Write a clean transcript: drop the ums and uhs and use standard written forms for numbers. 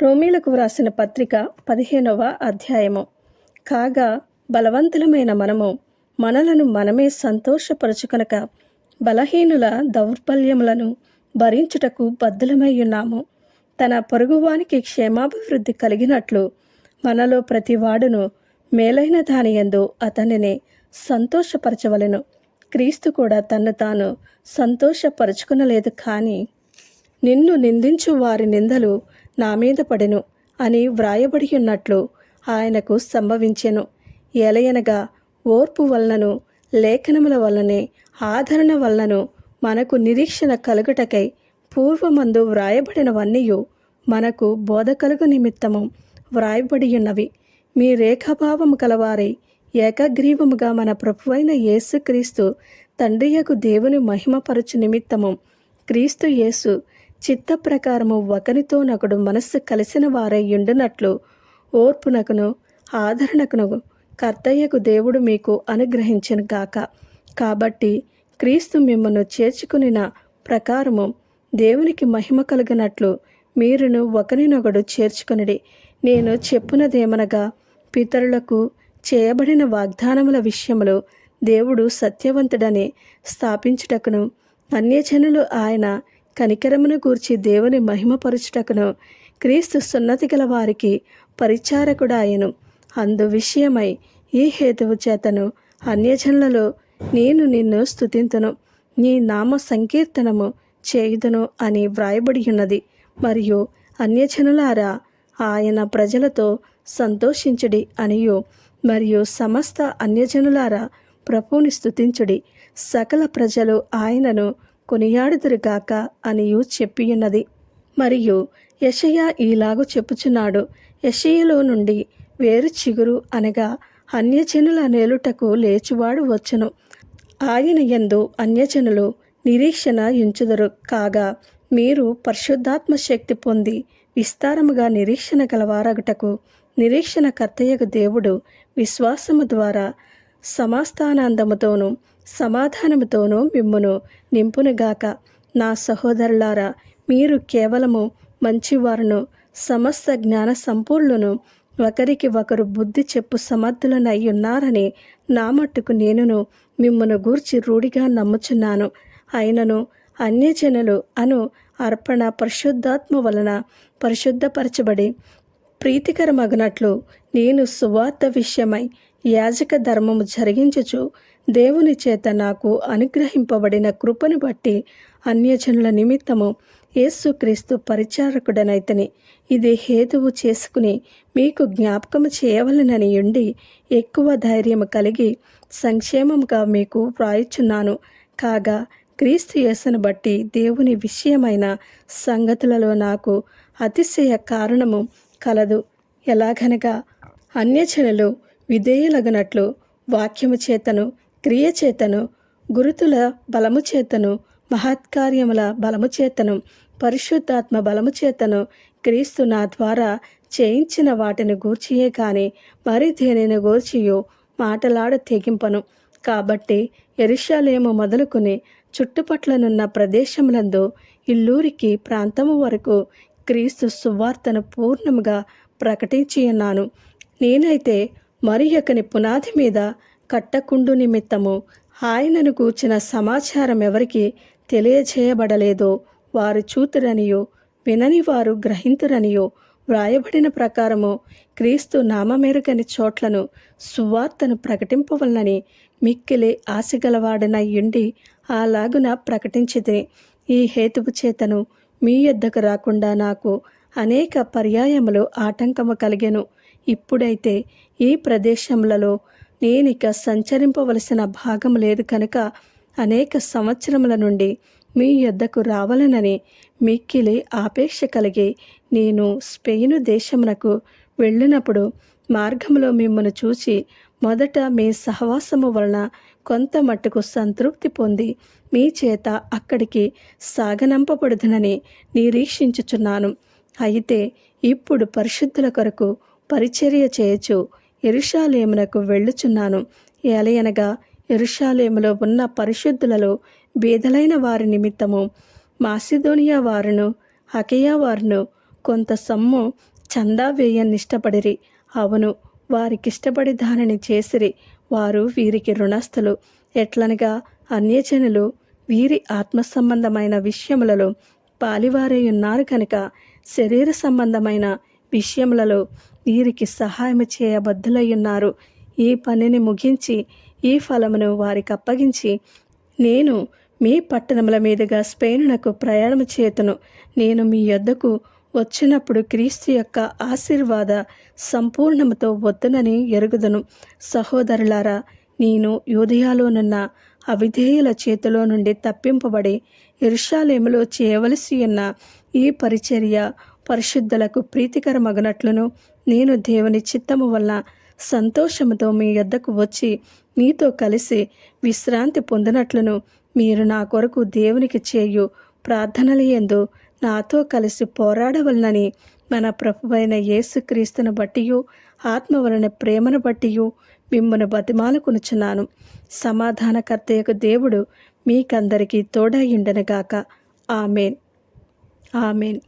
రోమీలకు వ్రాసిన పత్రిక 15వ అధ్యాయము. కాగా బలవంతులమైన మనము మనలను మనమే సంతోషపరచుకొనక బలహీనుల దౌర్బల్యములను భరించుటకు బద్ధులమై ఉన్నాము. తన పొరుగువానికి క్షేమాభివృద్ధి కలిగినట్లు మనలో ప్రతివాడును మేలైన దాని యందు అతనిని సంతోషపరచవలెను. క్రీస్తు కూడా తన్ను తాను సంతోషపరచుకునలేదు, కానీ నిన్ను నిందించు వారి నిందలు నా మీద పడెను అని వ్రాయబడి ఉన్నట్లు ఆయనకు సంభవించెను. ఏలయనగా ఓర్పు వలనను లేఖనముల వలనే ఆదరణ వలనను మనకు నిరీక్షణ కలుగుటకై పూర్వమందు వ్రాయబడినవన్నీయు మనకు బోధ కలుగు నిమిత్తము వ్రాయబడి ఉన్నవి. మీ రేఖాభావము కలవారై ఏకగ్రీవముగా మన ప్రభువైన యేసుక్రీస్తు తండ్రియగు దేవుని మహిమపరచు నిమిత్తము క్రీస్తు యేసు చిత్త ప్రకారము ఒకనితోనొకడు మనస్సు కలిసిన వారై ఉండునట్లు ఓర్పునకును ఆదరణకును కర్తయ్యకు దేవుడు మీకు అనుగ్రహించెను గాక. కాబట్టి క్రీస్తు మిమ్మను చేర్చుకునిన ప్రకారము దేవునికి మహిమ కలుగునట్లు మీరును ఒకరినొకడు చేర్చుకొనిడి. నేను చెప్పునదేమనగా, పితరులకు చేయబడిన వాగ్దానముల విషయములో దేవుడు సత్యవంతుడని స్థాపించుటకును, అన్యజనులు ఆయన కనికరమును గూర్చి దేవుని మహిమపరచుటకును క్రీస్తు సున్నతి గల వారికి పరిచారకుడాయను. అందు విషయమై ఈ హేతువు చేతను అన్యజనులలో నేను నిన్ను స్తుతింతును, నీ నామ సంకీర్తనము చేయుదును అని వ్రాయబడి ఉన్నది. మరియు అన్యజనులారా, ఆయన ప్రజలతో సంతోషించుడి అనియు, మరియు సమస్త అన్యజనులారా ప్రభువుని స్తుతించుడి, సకల ప్రజలు ఆయనను కొనియాడుదురుగాక అనియు చెప్పియున్నది. మరియు యెషయా ఈలాగు చెప్పుచున్నాడు, యెషయలో నుండి వేరు చిగురు అనగా అన్యజనుల నేలుటకు లేచువాడు వచ్చును. ఆయన యందు అన్యజనులు నిరీక్షణ ఉంచుదురు. కాగా మీరు పరిశుద్ధాత్మ శక్తి పొంది విస్తారముగా నిరీక్షణ గలవారగుటకు నిరీక్షణ కర్తయ్యకు దేవుడు విశ్వాసము ద్వారా సమాస్థానానందముతోనూ సమాధానముతోనూ మిమ్మును నింపునుగాక. నా సహోదరులారా, మీరు కేవలము మంచివారును సమస్త జ్ఞాన సంపూర్ణులను ఒకరికి ఒకరు బుద్ధి చెప్పు సమర్థులనై ఉన్నారని నా మట్టుకు నేనును మిమ్మును గూర్చి రూఢిగా నమ్ముచున్నాను. అయినను అన్యజనులు అను అర్పణ పరిశుద్ధాత్మ వలన పరిశుద్ధపరచబడి ప్రీతికరమగునట్లు నేను సువార్త విషయమై యాజక ధర్మము జరిగించుచు దేవుని చేత నాకు అనుగ్రహింపబడిన కృపను బట్టి అన్యజనుల నిమిత్తము యేసుక్రీస్తు పరిచారకుడనైతని. ఇది హేతువు చేసుకుని మీకు జ్ఞాపకము చేయవలనని ఉండి ఎక్కువ ధైర్యము కలిగి సంక్షేమముగా మీకు వ్రాయుచున్నాను. కాగా క్రీస్తు యేసును బట్టి దేవుని విషయమైన సంగతులలో నాకు అతిశయ కారణము కలదు. ఎలాగనగా అన్యజనులు విధేయులగునట్లు వాక్యము చేతను క్రియ చేతను గురుతుల బలము చేతను మహత్కార్యముల బలము చేతను పరిశుద్ధాత్మ బలము చేతను క్రీస్తు నా ద్వారా చేయించిన వాటిని గూర్చియే కాని మరి దేనిని గూర్చియో మాటలాడ తెగింపను. కాబట్టి యెరూషలేము మొదలుకొని చుట్టుపట్లనున్న ప్రదేశములందు ఇల్లూరికి ప్రాంతము వరకు క్రీస్తు సువార్తను పూర్ణముగా ప్రకటించియున్నాను. నేనైతే మరి ఒకని పునాది మీద కట్టకుండు నిమిత్తము ఆయనను గూర్చిన సమాచారం ఎవరికి తెలియజేయబడలేదో వారు చూతురనియో వినని వారు గ్రహింతురనియో వ్రాయబడిన ప్రకారము క్రీస్తు నామమెరుగని చోట్లను సువార్తను ప్రకటింపవలనని మిక్కిలి ఆశగలవాడనై ఉండి అలాగున ప్రకటించితిని. ఈ హేతువు చేతను మీ యొద్దకు రాకుండా నాకు అనేక పర్యాయములు ఆటంకము కలిగెను. ఇప్పుడైతే ఈ ప్రదేశములలో నేనిక సంచరింపవలసిన భాగం లేదు కనుక అనేక సంవత్సరముల నుండి మీ యొద్దకు రావాలనని మిక్కిలి ఆపేక్ష కలిగి నేను స్పెయిను దేశమునకు వెళ్ళినప్పుడు మార్గములో మిమ్మను చూచి మొదట మీ సహవాసము వలన కొంత మట్టుకు సంతృప్తి పొంది మీ చేత అక్కడికి సాగనంపబడుదునని నిరీక్షించుచున్నాను. అయితే ఇప్పుడు పరిశుద్ధుల కొరకు పరిచర్య చేయొచ్చు యెరూషలేమునకు వెళ్ళుచున్నాను. ఏలయనగా యెరూషలేములో ఉన్న పరిశుద్ధులలో బీదలైన వారి నిమిత్తము మాసిదోనియా వారును అకయ వారును కొంత సొమ్ము చందా వేయనిష్టపడిరి. అవును, వారికిష్టపడి దానిని చేసిరి. వారు వీరికి రుణస్థులు. ఎట్లనగా అన్యజనులు వీరి ఆత్మ సంబంధమైన విషయములలో పాలివారై ఉన్నారు కనుక శరీర సంబంధమైన విషయములలో వీరికి సహాయం చేయబద్ధులై ఉన్నారు. ఈ పనిని ముగించి ఈ ఫలమును వారికి అప్పగించి నేను మీ పట్టణముల మీదుగా స్పెయినునకు ప్రయాణము చేతును. నేను మీ యొద్దకు వచ్చినప్పుడు క్రీస్తు యొక్క ఆశీర్వాద సంపూర్ణముతో వద్దునని ఎరుగుదును. సహోదరులారా, నేను యూదయలోనున్న అవిధేయుల చేతిలో నుండి తప్పింపబడి యెరూషలేములో చేయవలసి ఉన్న ఈ పరిచర్య పరిశుద్ధులకు ప్రీతికరమగునట్లును నేను దేవుని చిత్తము వలన సంతోషముతో మీ యొద్దకు వచ్చి మీతో కలిసి విశ్రాంతి పొందినట్లును మీరు నా కొరకు దేవునికి చేయు ప్రార్థనల యందు నాతో కలిసి పోరాడవలనని మన ప్రభువైన యేసుక్రీస్తును బట్టియు ఆత్మ వలన ప్రేమను బట్టియు మిమ్మును బతిమాలుకొనుచున్నాను. సమాధానకర్తయకు దేవుడు మీకందరికీ తోడై ఉండునుగాక. ఆమేన్. ఆమేన్.